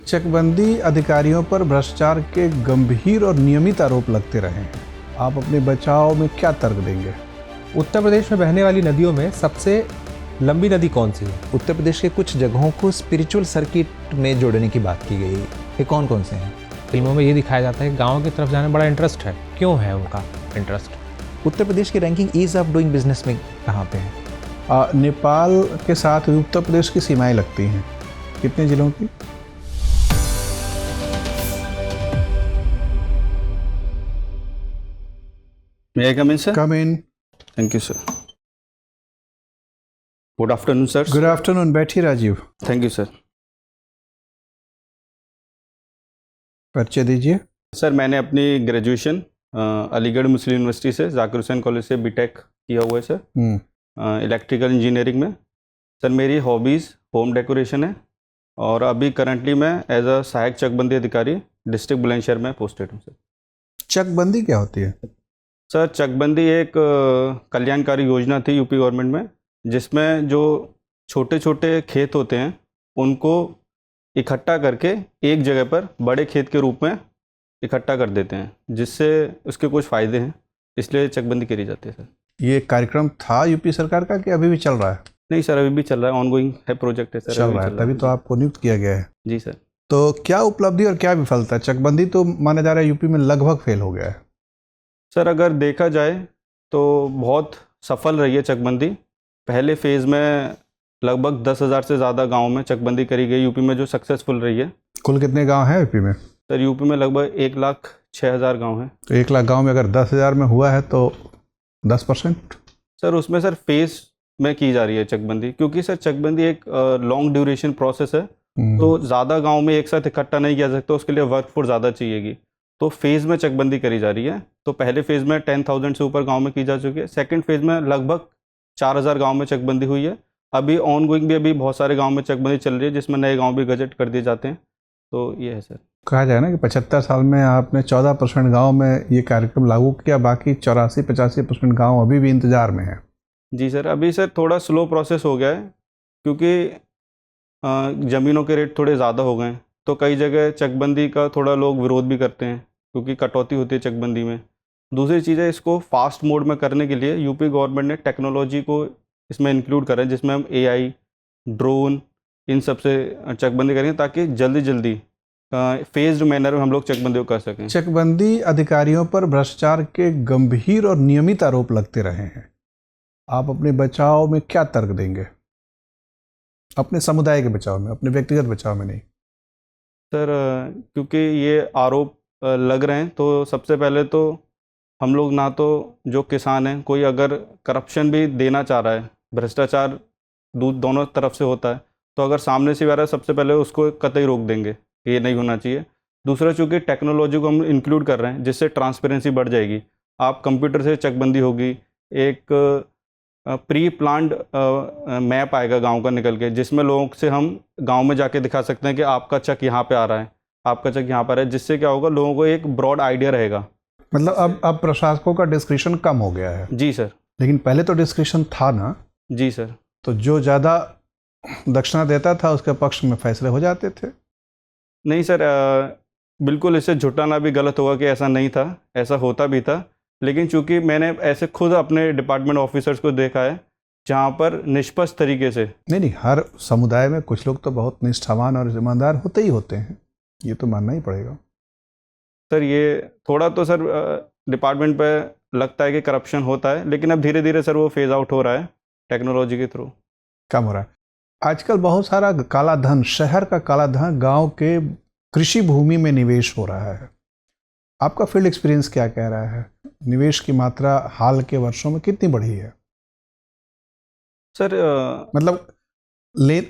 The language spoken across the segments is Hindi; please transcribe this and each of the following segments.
चकबंदी अधिकारियों पर भ्रष्टाचार के गंभीर और नियमित आरोप लगते रहे हैं। आप अपने बचाव में क्या तर्क देंगे? उत्तर प्रदेश में बहने वाली नदियों में सबसे लंबी नदी कौन सी है? उत्तर प्रदेश के कुछ जगहों को स्पिरिचुअल सर्किट में जोड़ने की बात की गई। ये कौन कौन से हैं? फिल्मों में ये दिखाया जाता है कि गाँव की तरफ जाने में बड़ा इंटरेस्ट है। क्यों है उनका इंटरेस्ट? उत्तर प्रदेश की ranking ease of doing business में कहाँ पे है? नेपाल के साथ उत्तर प्रदेश की सीमाएं लगती हैं। कितने जिलों की? May I come in, sir? Come in. Thank you, sir. Good afternoon, sir. Good afternoon. बैठिए राजीव। Thank you, sir. परिचय दीजिए। सर मैंने अपनी ग्रेजुएशन अलीगढ़ मुस्लिम यूनिवर्सिटी से जाकिर हुसैन कॉलेज से बीटेक किया हुआ है सर, इलेक्ट्रिकल इंजीनियरिंग में। सर मेरी हॉबीज़ होम डेकोरेशन है और अभी करंटली मैं एज अ सहायक चकबंदी अधिकारी डिस्ट्रिक्ट बुलंदशहर में पोस्टेड हूँ सर। चकबंदी क्या होती है? सर चकबंदी एक कल्याणकारी योजना थी यूपी गवर्नमेंट में, जिसमें जो छोटे छोटे खेत होते हैं उनको इकट्ठा करके एक जगह पर बड़े खेत के रूप में इकट्ठा कर देते हैं, जिससे उसके कुछ फ़ायदे हैं, इसलिए चकबंदी करी जाती है सर। ये कार्यक्रम था यूपी सरकार का कि अभी भी चल रहा है? नहीं सर, अभी भी चल रहा है, ऑनगोइंग है, प्रोजेक्ट है सर, चल रहा है, तभी तो आपको नियुक्त किया गया है। जी सर। तो क्या उपलब्धि और क्या विफलता? चकबंदी तो माना जा रहा है यूपी में लगभग फेल हो गया है। सर अगर देखा जाए तो बहुत सफल रही है चकबंदी। पहले फेज़ में लगभग 10,000 से ज़्यादा गाँव में चकबंदी करी गई यूपी में, जो सक्सेसफुल रही है। कुल कितने गांव हैं यूपी में? सर यूपी में लगभग 1,06,000 गाँव हैं। तो 1 लाख गांव में अगर 10,000 में हुआ है तो 10%? सर उसमें सर फेज़ में की जा रही है चकबंदी, क्योंकि सर चकबंदी एक लॉन्ग ड्यूरेशन प्रोसेस है, तो ज़्यादा गांव में एक साथ इकट्ठा नहीं किया सकता, उसके लिए वर्कफोर्स ज़्यादा चाहिएगी। तो फेज़ में चकबंदी करी जा रही है। तो पहले फेज़ में 10,000 से ऊपर गांव में की जा चुकी है। सेकंड फेज़ में लगभग 4,000 गांव में चकबंदी हुई है। अभी ऑन गोइंग भी अभी बहुत सारे गांव में चकबंदी चल रही है, जिसमें नए गांव भी गजट कर दिए जाते हैं। तो ये है सर। कहा जाए ना कि 75 साल में आपने 14% गांव में ये कार्यक्रम लागू किया, बाकी 84-85% गांव अभी भी इंतजार में है। जी सर, अभी सर थोड़ा स्लो प्रोसेस हो गया है, क्योंकि ज़मीनों के रेट थोड़े ज़्यादा हो गए हैं। तो कई जगह चकबंदी का थोड़ा लोग विरोध भी करते हैं, क्योंकि कटौती होती है चकबंदी में। दूसरी चीज़ है, इसको फास्ट मोड में करने के लिए यूपी गवर्नमेंट ने टेक्नोलॉजी को इसमें इंक्लूड करा है, जिसमें हम AI, ड्रोन, इन सब से चकबंदी करेंगे, ताकि जल्दी जल्दी फेज्ड मैनर में हम लोग चकबंदी को कर सकें। चकबंदी अधिकारियों पर भ्रष्टाचार के गंभीर और नियमित आरोप लगते रहे हैं। आप अपने बचाव में क्या तर्क देंगे? अपने समुदाय के बचाव में, अपने व्यक्तिगत बचाव में नहीं। सर क्योंकि ये आरोप लग रहे हैं, तो सबसे पहले तो हम लोग ना तो जो किसान हैं, कोई अगर करप्शन भी देना चाह रहा है, भ्रष्टाचार दोनों तरफ से होता है, तो अगर सामने से आ रहा है, सबसे पहले उसको कतई रोक देंगे कि ये नहीं होना चाहिए। दूसरा, चूँकि टेक्नोलॉजी को हम इंक्लूड कर रहे हैं, जिससे ट्रांसपेरेंसी बढ़ जाएगी। आप कंप्यूटर से चकबंदी होगी, एक प्री प्लान्ड मैप आएगा गांव का निकल के, जिसमें लोगों से हम गांव में जाके दिखा सकते हैं कि आपका चक यहाँ पे आ रहा है, आपका चक यहाँ पर आ रहा है, जिससे क्या होगा, लोगों को एक ब्रॉड आइडिया रहेगा। मतलब अब प्रशासकों का डिस्क्रिप्शन कम हो गया है। जी सर। लेकिन पहले तो डिस्क्रिप्शन था ना? जी सर। तो जो ज़्यादा दक्षिणा देता था उसके पक्ष में फैसले हो जाते थे। नहीं सर, बिल्कुल इससे झुटाना भी गलत होगा कि ऐसा नहीं था, ऐसा होता भी था। लेकिन चूंकि मैंने ऐसे खुद अपने डिपार्टमेंट ऑफिसर्स को देखा है, जहाँ पर निष्पक्ष तरीके से। नहीं, हर समुदाय में कुछ लोग तो बहुत निष्ठावान और ईमानदार होते ही होते हैं, ये तो मानना ही पड़ेगा। सर ये थोड़ा तो सर डिपार्टमेंट पे लगता है कि करप्शन होता है, लेकिन अब धीरे धीरे सर वो फेज आउट हो रहा है टेक्नोलॉजी के थ्रू, कम हो रहा है। आजकल बहुत सारा काला धन, शहर का काला धन गांव के कृषि भूमि में निवेश हो रहा है। आपका फील्ड एक्सपीरियंस क्या कह रहा है? निवेश की मात्रा हाल के वर्षों में कितनी बढ़ी है? सर मतलब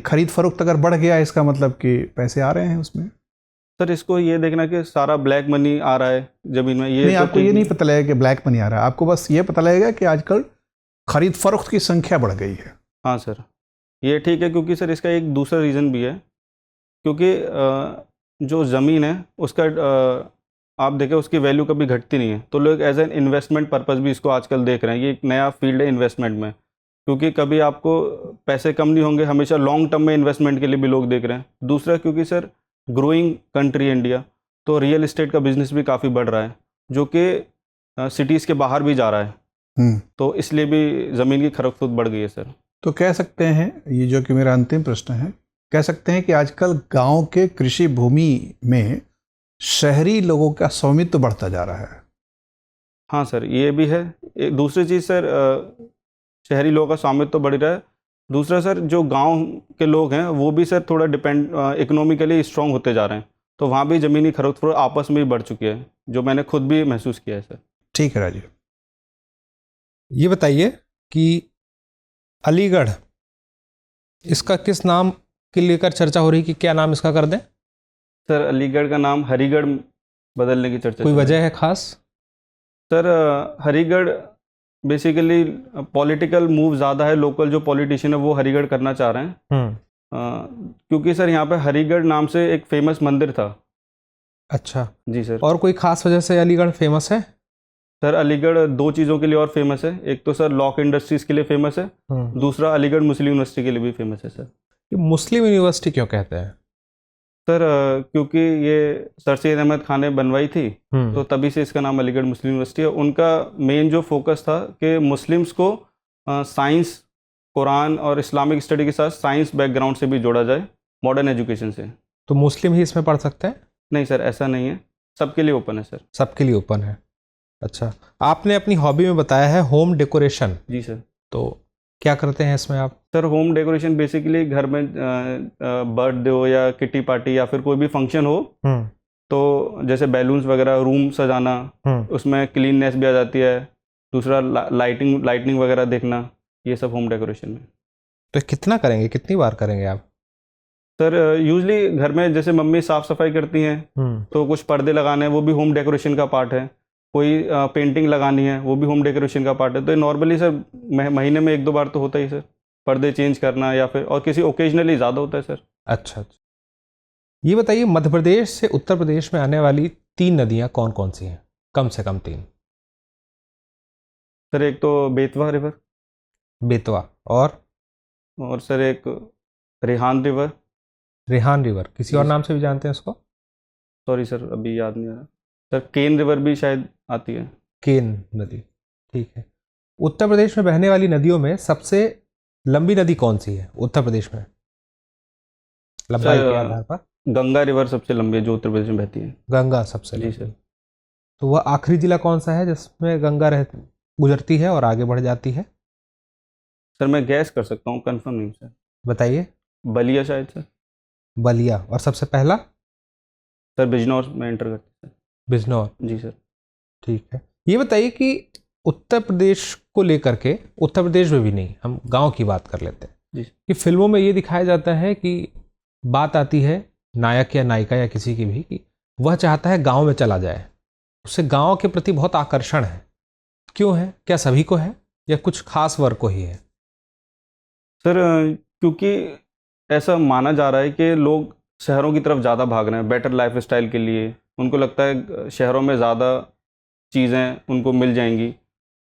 खरीद फरोख्त अगर बढ़ गया, इसका मतलब कि पैसे आ रहे हैं उसमें? सर इसको ये देखना कि सारा ब्लैक मनी आ रहा है जमीन में, ये नहीं, तो आपको ये नहीं पता लगेगा कि ब्लैक मनी आ रहा है, आपको बस ये पता लगेगा कि आजकल खरीद फरोख्त की संख्या बढ़ गई है। हाँ सर, ये ठीक है, क्योंकि सर इसका एक दूसरा रीज़न भी है, क्योंकि जो ज़मीन है उसका आप देखें उसकी वैल्यू कभी घटती नहीं है, तो लोग एज एन इन्वेस्टमेंट पर्पस भी इसको आजकल देख रहे हैं। ये एक नया फील्ड है इन्वेस्टमेंट में, क्योंकि कभी आपको पैसे कम नहीं होंगे, हमेशा लॉन्ग टर्म में इन्वेस्टमेंट के लिए भी लोग देख रहे हैं। दूसरा, क्योंकि सर ग्रोइंग कंट्री इंडिया, तो रियल इस्टेट का बिजनेस भी काफ़ी बढ़ रहा है, जो कि सिटीज़ के बाहर भी जा रहा है। तो इसलिए भी ज़मीन की खरीद फरोख्त बढ़ गई है सर। तो कह सकते हैं, ये जो कि मेरा अंतिम प्रश्न है, कह सकते हैं कि आजकल गांव के कृषि भूमि में शहरी लोगों का स्वामित्व बढ़ता जा रहा है। हाँ सर, ये भी है। एक दूसरी चीज़ सर, शहरी लोगों का स्वामित्व तो बढ़ रहा है। दूसरा सर, जो गांव के लोग हैं वो भी सर थोड़ा इकोनॉमिकली स्ट्रांग होते जा रहे हैं, तो वहाँ भी ज़मीनी खरीद फरोख्त आपस में ही बढ़ चुकी है, जो मैंने खुद भी महसूस किया है सर। ठीक है राजीव। ये बताइए कि अलीगढ़, इसका किस नाम के लेकर चर्चा हो रही कि क्या नाम इसका कर दें? सर, अलीगढ़ का नाम हरिगढ़ बदलने की चर्चा कोई चल रही वजह है खास? Sir, Harigarh basically political move ज़्यादा है, लोकल जो पॉलिटिशियन है वो हरिगढ़ करना चाह रहे हैं। क्योंकि सर यहाँ पे हरिगढ़ नाम से एक फेमस मंदिर था। अच्छा, जी सर। और कोई खास वजह से अलीगढ़ फेमस है? सर, अलीगढ़ दो चीज़ों के लिए और फेमस है। एक तो सर लॉ इंडस्ट्रीज़ के लिए फेमस है, दूसरा अलीगढ़ मुस्लिम यूनिवर्सिटी के लिए भी फेमस है सर। ये मुस्लिम यूनिवर्सिटी क्यों कहते हैं? सर, क्योंकि ये सर सैयद अहमद खान ने बनवाई थी, तो तभी से इसका नाम अलीगढ़ मुस्लिम यूनिवर्सिटी है। उनका मेन जो फोकस था कि मुस्लिम्स को साइंस, कुरान और इस्लामिक स्टडी के साथ साइंस बैकग्राउंड से भी जोड़ा जाए, मॉडर्न एजुकेशन से। तो मुस्लिम ही इसमें पढ़ सकते हैं? नहीं सर, ऐसा नहीं है, सबके लिए ओपन है सर। सबके लिए ओपन है। अच्छा, आपने अपनी हॉबी में बताया है होम डेकोरेशन। जी सर। तो क्या करते हैं इसमें आप? सर, होम डेकोरेशन बेसिकली घर में बर्थडे हो या किटी पार्टी या फिर कोई भी फंक्शन हो, तो जैसे बैलून्स वगैरह, रूम सजाना, उसमें क्लीननेस भी आ जाती है। दूसरा लाइटिंग वगैरह देखना, ये सब होम डेकोरेशन में। तो कितना करेंगे, कितनी बार करेंगे आप? सर, यूजली घर में जैसे मम्मी साफ़ सफाई करती हैं, तो कुछ पर्दे लगाने हैं, वो भी होम डेकोरेशन का पार्ट है। कोई पेंटिंग लगानी है, वो भी होम डेकोरेशन का पार्ट है। तो नॉर्मली सर महीने में 1-2 बार तो होता ही सर, पर्दे चेंज करना, या फिर और किसी ओकेजनली ज़्यादा होता है सर। अच्छा, ये बताइए मध्य प्रदेश से उत्तर प्रदेश में आने वाली 3 नदियाँ कौन कौन सी हैं? कम से कम 3। सर, एक तो बेतवा रिवर, बेतवा, और सर एक रेहान रिवर। रेहान रिवर, किसी और नाम से भी जानते हैं उसको? सॉरी सर, अभी याद नहीं आ रहा सर। केन रिवर भी शायद आती है। केन नदी, ठीक है। उत्तर प्रदेश में बहने वाली नदियों में सबसे लंबी नदी कौन सी है उत्तर प्रदेश में, लंबाई के आधार पर? गंगा रिवर सबसे लंबी है जो उत्तर प्रदेश में बहती है। गंगा सबसे जी लंबी। सर। तो वह आखिरी जिला कौन सा है जिसमें गंगा गुजरती है और आगे बढ़ जाती है? सर, मैं गैस कर सकता हूँ, कंफर्म नहीं सर। बताइए। बलिया शायद सर। बलिया, और सबसे पहला? सर, बिजनौर में एंटर करते हैं। बिजनौर। जी सर। ठीक है। ये बताइए कि उत्तर प्रदेश को लेकर के, उत्तर प्रदेश में भी नहीं, हम गांव की बात कर लेते हैं जी। कि फिल्मों में ये दिखाया जाता है कि बात आती है नायक या नायिका या किसी की भी कि वह चाहता है गांव में चला जाए, उसे गांव के प्रति बहुत आकर्षण है। क्यों है? क्या सभी को है या कुछ खास वर्ग को ही है? सर, क्योंकि ऐसा माना जा रहा है कि लोग शहरों की तरफ ज़्यादा भाग रहे हैं बेटर लाइफ स्टाइल के लिए। उनको लगता है शहरों में ज़्यादा चीज़ें उनको मिल जाएंगी,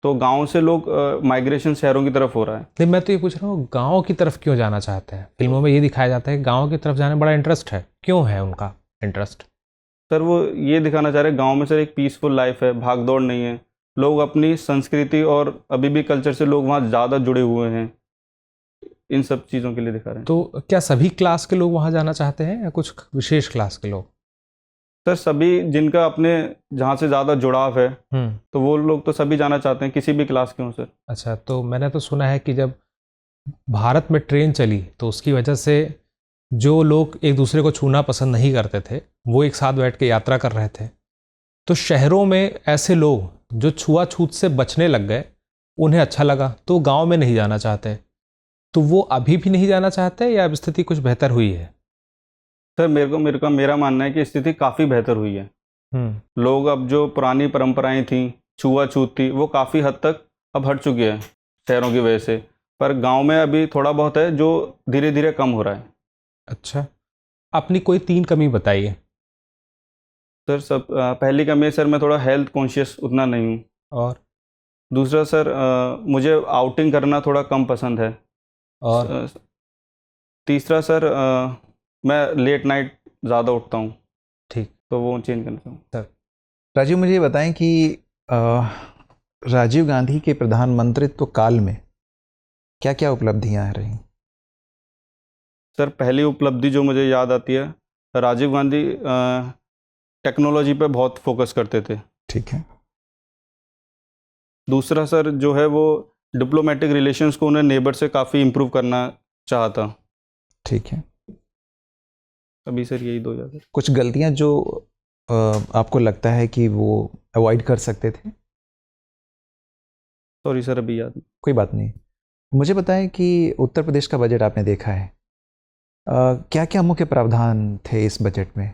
तो गांव से लोग माइग्रेशन शहरों की तरफ हो रहा है। नहीं, मैं तो ये पूछ रहा हूँ गांव की तरफ क्यों जाना चाहते हैं? फिल्मों में ये दिखाया जाता है कि गांव की तरफ जाने में बड़ा इंटरेस्ट है। क्यों है उनका इंटरेस्ट? सर, वो ये दिखाना चाह रहे हैं गांव में सर एक पीसफुल लाइफ है, भाग दौड़ नहीं है, लोग अपनी संस्कृति और अभी भी कल्चर से लोग वहाँ ज़्यादा जुड़े हुए हैं। इन सब चीज़ों के लिए दिखा रहे हैं। तो क्या सभी क्लास के लोग वहाँ जाना चाहते हैं या कुछ विशेष क्लास के लोग? सर, सभी जिनका अपने जहाँ से ज़्यादा जुड़ाव है, तो वो लोग तो सभी जाना चाहते हैं, किसी भी क्लास के हों सर। अच्छा, तो मैंने तो सुना है कि जब भारत में ट्रेन चली तो उसकी वजह से जो लोग एक दूसरे को छूना पसंद नहीं करते थे वो एक साथ बैठ के यात्रा कर रहे थे। तो शहरों में ऐसे लोग जो छुआछूत से बचने लग गए, उन्हें अच्छा लगा, तो गांव में नहीं जाना चाहते। तो वो अभी भी नहीं जाना चाहते या अब स्थिति कुछ बेहतर हुई है? सर, मेरा मानना है कि स्थिति काफ़ी बेहतर हुई है। लोग अब जो पुरानी परंपराएं थी, छुआछूत थी, वो काफ़ी हद तक अब हट चुकी है शहरों की वजह से। पर गांव में अभी थोड़ा बहुत है जो धीरे धीरे कम हो रहा है। अच्छा, अपनी कोई 3 कमी बताइए। सर, पहली कमी है सर, मैं थोड़ा हेल्थ कॉन्शियस उतना नहीं हूँ। और दूसरा सर, मुझे आउटिंग करना थोड़ा कम पसंद है। और तीसरा सर, मैं लेट नाइट ज़्यादा उठता हूँ, ठीक। तो वो चेंज करना चाहूँ। राजीव, मुझे ये बताएं कि अ, राजीव गांधी के प्रधानमंत्रित्व काल में क्या क्या उपलब्धियां रही? सर पहली उपलब्धि जो मुझे याद आती है, राजीव गांधी टेक्नोलॉजी पे बहुत फोकस करते थे। ठीक है। दूसरा सर जो है वो डिप्लोमेटिक रिलेशंस को उन्हें नेबर से काफ़ी इम्प्रूव करना चाहा था। ठीक है। अभी सर यही दो याद है। कुछ गलतियां जो आपको लगता है कि वो अवॉइड कर सकते थे? सॉरी सर अभी याद नहीं। कोई बात नहीं। मुझे बताएं कि उत्तर प्रदेश का बजट आपने देखा है, क्या क्या मुख्य प्रावधान थे इस बजट में?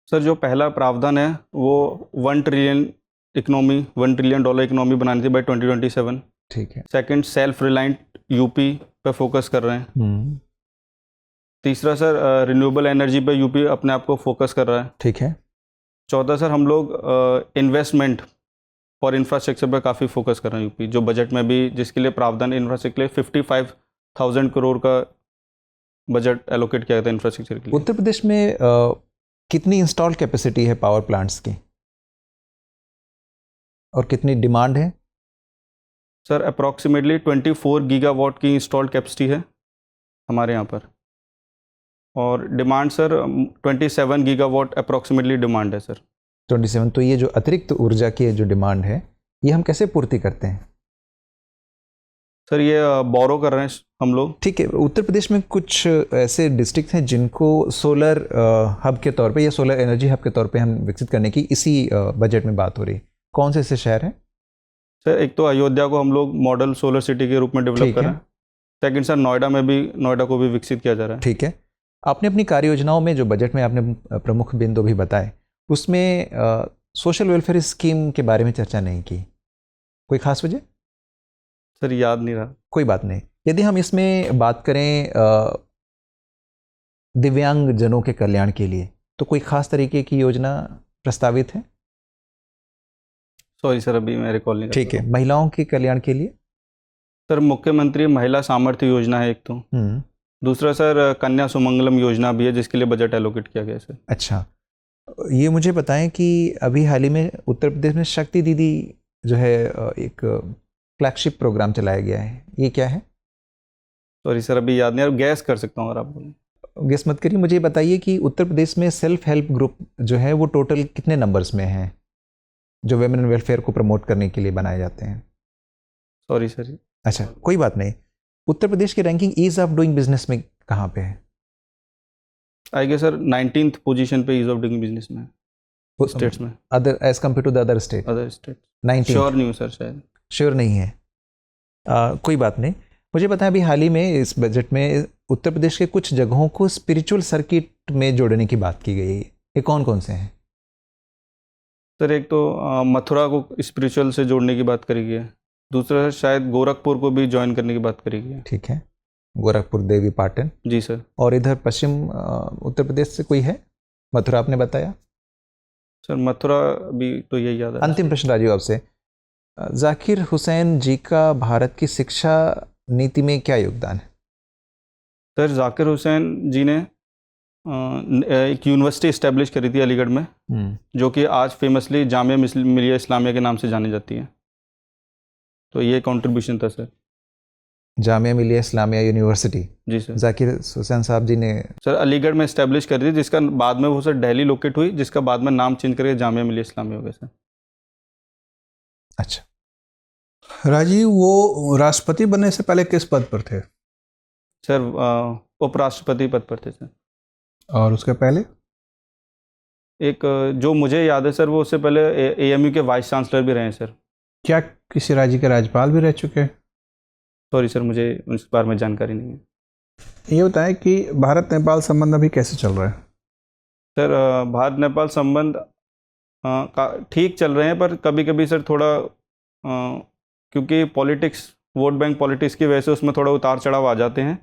सर जो पहला प्रावधान है वो 1 ट्रिलियन डॉलर इकोनॉमी बनानी थी बाय 2027। ठीक है। सेकंड, सेल्फ रिलायंट यूपी पे फोकस कर रहे हैं। तीसरा सर रिन्यूएबल एनर्जी पे यूपी अपने आप को फोकस कर रहा है। ठीक है। चौथा सर हम लोग इन्वेस्टमेंट और इंफ्रास्ट्रक्चर पे काफ़ी फोकस कर रहे हैं यूपी, जो बजट में भी जिसके लिए प्रावधान इंफ्रास्ट्रक्चर के लिए 55,000 करोड़ का बजट एलोकेट किया गया था इंफ्रास्ट्रक्चर के लिए। उत्तर प्रदेश में कितनी इंस्टॉल्ड कैपेसिटी है पावर प्लांट्स की, और कितनी डिमांड है? सर अप्रॉक्सीमेटली 24 गीगावाट की इंस्टॉल्ड कैपेसिटी है हमारे यहाँ पर, और demand sir 27 gigawatt approximately demand है सर। 27। तो ये जो अतिरिक्त ऊर्जा की जो डिमांड है, ये हम कैसे पूर्ति करते हैं? सर ये बोरो कर रहे हैं हम लोग। ठीक है। उत्तर प्रदेश में कुछ ऐसे डिस्ट्रिक्ट हैं जिनको सोलर हब के तौर पे या सोलर एनर्जी हब के तौर पे हम विकसित करने की इसी बजट में बात हो रही है। कौन से ऐसे शहर हैं? सर एक तो अयोध्या को हम लोग मॉडल सोलर सिटी के रूप में डेवलप ठीक कर है। रहे हैं। सेकंड सर नोएडा को भी विकसित किया जा रहा है। ठीक है। आपने अपनी कार्य योजनाओं में जो बजट में आपने प्रमुख बिंदु भी बताए, उसमें सोशल वेलफेयर स्कीम के बारे में चर्चा नहीं की। कोई खास वजह? सर याद नहीं रहा। कोई बात नहीं। यदि हम इसमें बात करें दिव्यांग जनों के कल्याण के लिए, तो कोई खास तरीके की योजना प्रस्तावित है? सॉरी सर अभी मैं रिकॉल नहीं कर ठीक पा है। रहा हूँ। महिलाओं के कल्याण के लिए? सर मुख्यमंत्री महिला सामर्थ्य योजना है एक तो। दूसरा सर कन्या सुमंगलम योजना भी है जिसके लिए बजट एलोकेट किया गया है सर। अच्छा, ये मुझे बताएं कि अभी हाल ही में उत्तर प्रदेश में शक्ति दीदी जो है एक फ्लैगशिप प्रोग्राम चलाया गया है, ये क्या है? सॉरी सर अभी याद नहीं, अब गैस कर सकता हूँ अगर आप बोलें। गेस मत करिए, मुझे बताइए कि उत्तर प्रदेश में सेल्फ हेल्प ग्रुप जो है वो टोटल कितने नंबर्स में हैं जो वेमेन वेलफेयर को प्रमोट करने के लिए बनाए जाते हैं? Sorry sir. अच्छा, कोई बात नहीं। उत्तर प्रदेश की ranking ease of doing business में कहाँ पे है? I guess sir 19th position पे ईज ऑफ डूइंग बिजनेस में स्टेट्स में, other as compare to the other state. Other state 19 sure नहीं हूँ सर, शायद। श्योर नहीं है। कोई बात नहीं। मुझे पता है अभी हाल ही में इस बजट में उत्तर प्रदेश के कुछ जगहों को स्पिरिचुअल सर्किट में जोड़ने की बात की गई है। ये कौन कौन से हैं? सर एक तो मथुरा को स्पिरिचुअल से जोड़ने की बात करी गई है। दूसरा शायद गोरखपुर को भी ज्वाइन करने की बात करी गई है। ठीक है। गोरखपुर, देवी पाटन। जी सर। और इधर पश्चिम उत्तर प्रदेश से कोई है? मथुरा आपने बताया। सर मथुरा भी तो यही याद है। अंतिम प्रश्न राजीव आपसे, जाकिर हुसैन जी का भारत की शिक्षा नीति में क्या योगदान है? सर जाकिर हुसैन जी ने एक यूनिवर्सिटी इस्टेब्लिश करी थी अलीगढ़ में, जो कि आज फेमसली जामिया मिलिया इस्लामिया के नाम से जानी जाती है। तो ये कंट्रीब्यूशन था सर। जामिया मिलिया इस्लामिया यूनिवर्सिटी जी सर। जाकिर हुसैन साहब जी ने सर अलीगढ़ में इस्टेब्लिश करी थी, जिसका बाद में वो सर दिल्ली लोकेट हुई, जिसका बाद में नाम चेंज करके जामिया मिलिया इस्लामिया हो गया सर। अच्छा। राजीव, वो राष्ट्रपति बनने से पहले किस पद पर थे? सर उपराष्ट्रपति पद पर थे सर। और उसके पहले? एक जो मुझे याद है सर, वो उससे पहले AMU के वाइस चांसलर भी रहे हैं सर। क्या किसी राज्य के राज्यपाल भी रह चुके हैं? सॉरी सर, मुझे उस बारे में जानकारी नहीं है। ये बताएं कि भारत नेपाल संबंध अभी कैसे चल रहा है? सर भारत नेपाल संबंध ठीक चल रहे हैं, पर कभी कभी सर थोड़ा क्योंकि पॉलिटिक्स, वोट बैंक पॉलिटिक्स की वजह से उसमें थोड़ा उतार चढ़ाव आ जाते हैं।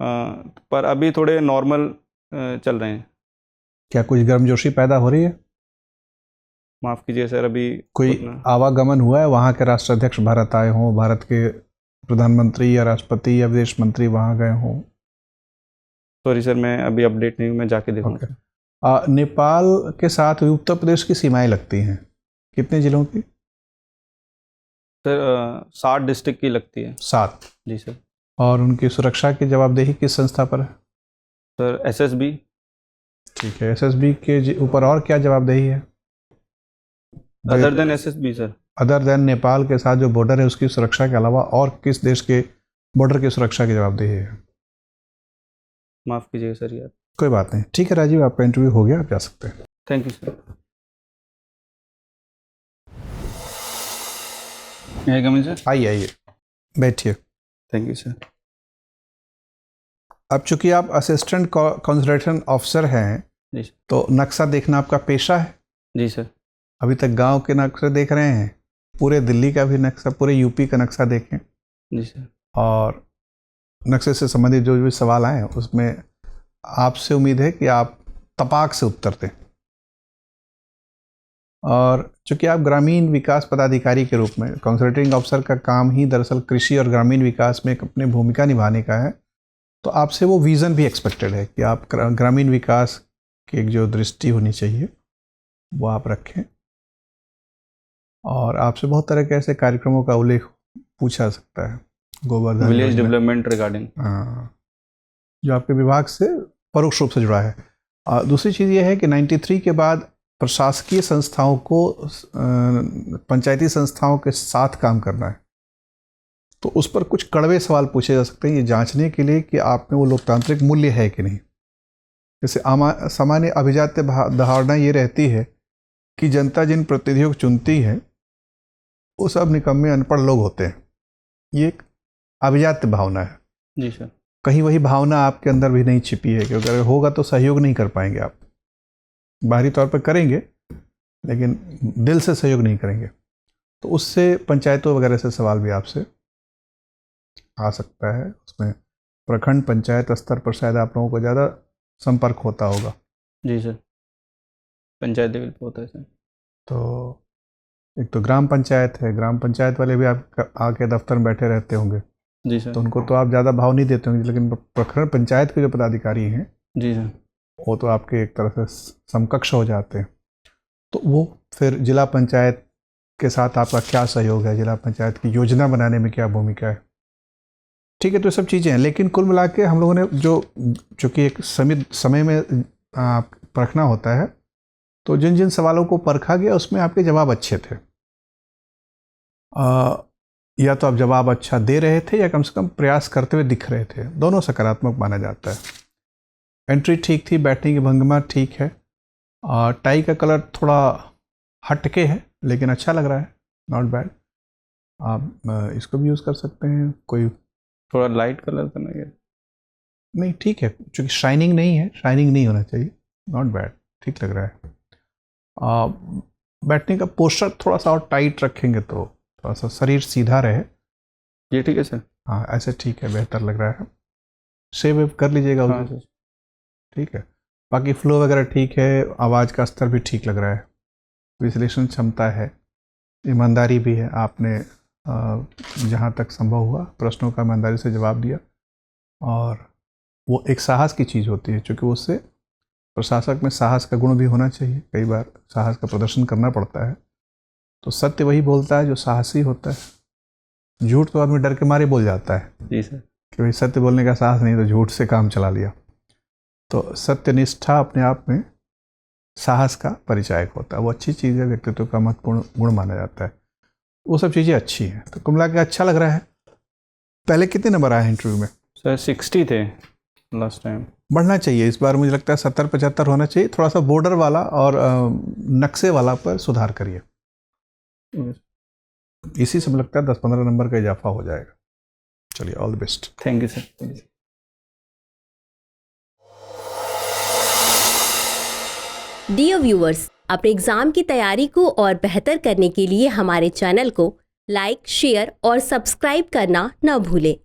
पर अभी थोड़े नॉर्मल चल रहे हैं। क्या कुछ गर्मजोशी पैदा हो रही है? माफ़ कीजिए सर, अभी कोई आवागमन हुआ है? वहाँ के राष्ट्राध्यक्ष भारत आए हों, भारत के प्रधानमंत्री या राष्ट्रपति या विदेश मंत्री वहाँ गए हों? सॉरी सर, मैं अभी अपडेट नहीं हूँ, मैं जाके देखूँगा। ओके। नेपाल के साथ उत्तर प्रदेश की सीमाएं लगती हैं, कितने जिलों की? सर 60 डिस्ट्रिक्ट की लगती है। 7। जी सर। और उनकी सुरक्षा की जवाबदेही किस संस्था पर है? Sir SSB। ठीक है, एसएसबी के ऊपर और क्या जवाबदेही है? Other than SSB sir. Other than Nepal के साथ जो बॉर्डर है उसकी सुरक्षा के अलावा और किस देश के बॉर्डर की सुरक्षा की जवाबदेही है? माफ़ कीजिएगा सर यार। कोई बात नहीं, ठीक है राजीव, आपका इंटरव्यू हो गया, आप जा सकते हैं। Thank you sir. may I come in sir? आइए आइए, बैठिए। Thank you sir. अब चूंकि आप असिस्टेंट कंसल्टेंट ऑफिसर हैं, जी सर। तो नक्शा देखना आपका पेशा है। जी सर। अभी तक गांव के नक्शे देख रहे हैं, पूरे दिल्ली का भी नक्शा, पूरे यूपी का नक्शा देखें, जी सर। और नक्शे से संबंधित जो भी सवाल आए उसमें आपसे उम्मीद है कि आप तपाक से उत्तर दें। और चूंकि आप ग्रामीण विकास पदाधिकारी के रूप में, कंसल्टिंग ऑफिसर का काम ही दरअसल कृषि और ग्रामीण विकास में एक अपनी भूमिका निभाने का है, तो आपसे वो विज़न भी एक्सपेक्टेड है कि आप ग्रामीण विकास की एक जो दृष्टि होनी चाहिए वो आप रखें। और आपसे बहुत तरह के ऐसे कार्यक्रमों का उल्लेख पूछा सकता है, गोवर्धन विलेज योजना, डेवलपमेंट रिगार्डिंग। हाँ, जो आपके विभाग से परोक्ष रूप से जुड़ा है। दूसरी चीज़ ये है कि 93 के बाद प्रशासकीय संस्थाओं को पंचायती संस्थाओं के साथ काम करना है, तो उस पर कुछ कड़वे सवाल पूछे जा सकते हैं ये जांचने के लिए कि आप में वो लोकतांत्रिक मूल्य है कि नहीं। जैसे सामान्य अभिजात्य धारणा ये रहती है कि जनता जिन प्रतिनिधियों को चुनती है वो सब निकम्मे अनपढ़ लोग होते हैं, ये एक अभिजात्य भावना है। जी सर। कहीं वही भावना आपके अंदर भी नहीं छिपी है कि अगर होगा तो सहयोग नहीं कर पाएंगे आप, बाहरी तौर पर करेंगे लेकिन दिल से सहयोग नहीं करेंगे। तो उससे पंचायतों वगैरह से सवाल भी आपसे आ सकता है। उसमें प्रखंड पंचायत स्तर पर शायद आप लोगों को ज़्यादा संपर्क होता होगा। जी सर, पंचायत लेवल पे होता है सर। तो एक तो ग्राम पंचायत है, ग्राम पंचायत वाले भी आप आके दफ्तर में बैठे रहते होंगे, जी सर। तो उनको तो आप ज़्यादा भाव नहीं देते होंगे, लेकिन प्रखंड पंचायत के जो पदाधिकारी हैं जी सर। वो तो आपके एक तरह से समकक्ष हो जाते हैं। तो वो फिर जिला पंचायत के साथ आपका क्या सहयोग है, जिला पंचायत की योजना बनाने में क्या भूमिका है, ठीक है। तो ये सब चीज़ें हैं, लेकिन कुल मिला के हम लोगों ने चूँकि एक सीमित समय में परखना होता है, तो जिन जिन सवालों को परखा गया उसमें आपके जवाब अच्छे थे। या तो आप जवाब अच्छा दे रहे थे या कम से कम प्रयास करते हुए दिख रहे थे, दोनों सकारात्मक माना जाता है। एंट्री ठीक थी, बैठने की भंगिमा ठीक है, टाई का कलर थोड़ा हटके है लेकिन अच्छा लग रहा है, नॉट बैड। आप इसको भी यूज़ कर सकते हैं, कोई थोड़ा लाइट कलर करना है नहीं, ठीक है, क्योंकि शाइनिंग नहीं है, शाइनिंग नहीं होना चाहिए, नॉट बैड, ठीक लग रहा है। बैठने का पोस्चर थोड़ा सा और टाइट रखेंगे तो थोड़ा सा शरीर सीधा रहे, ये ठीक है सर। हाँ ऐसे ठीक है, बेहतर लग रहा है। सेव वेव कर लीजिएगा हाँ उसे, सर। ठीक है। बाकी फ्लो वगैरह ठीक है, आवाज़ का स्तर भी ठीक लग रहा है, विश्लेषण क्षमता है, ईमानदारी भी है, आपने जहाँ तक संभव हुआ प्रश्नों का ईमानदारी से जवाब दिया। और वो एक साहस की चीज़ होती है, क्योंकि उससे प्रशासक में साहस का गुण भी होना चाहिए, कई बार साहस का प्रदर्शन करना पड़ता है। तो सत्य वही बोलता है जो साहसी होता है, झूठ तो आदमी डर के मारे बोल जाता है जी सर। कि भाई सत्य बोलने का साहस नहीं, तो झूठ से काम चला लिया। तो सत्यनिष्ठा अपने आप में साहस का परिचायक होता है, वो अच्छी चीज़ है, व्यक्तित्व का महत्वपूर्ण गुण माना जाता है, वो सब चीज़ें अच्छी हैं। तो कुल मिला के अच्छा लग रहा है। पहले कितने नंबर आए हैं इंटरव्यू में? सर 60 थे लास्ट टाइम। बढ़ना चाहिए इस बार, मुझे लगता है 70-75 होना चाहिए। थोड़ा सा बॉर्डर वाला और नक्शे वाला पर सुधार करिए, इसी से मुझे लगता है 10-15 नंबर का इजाफा हो जाएगा। चलिए, all the best. Thank you sir. Dear viewers, अपने एग्जाम की तैयारी को और बेहतर करने के लिए हमारे चैनल को लाइक, शेयर और सब्सक्राइब करना न भूलें।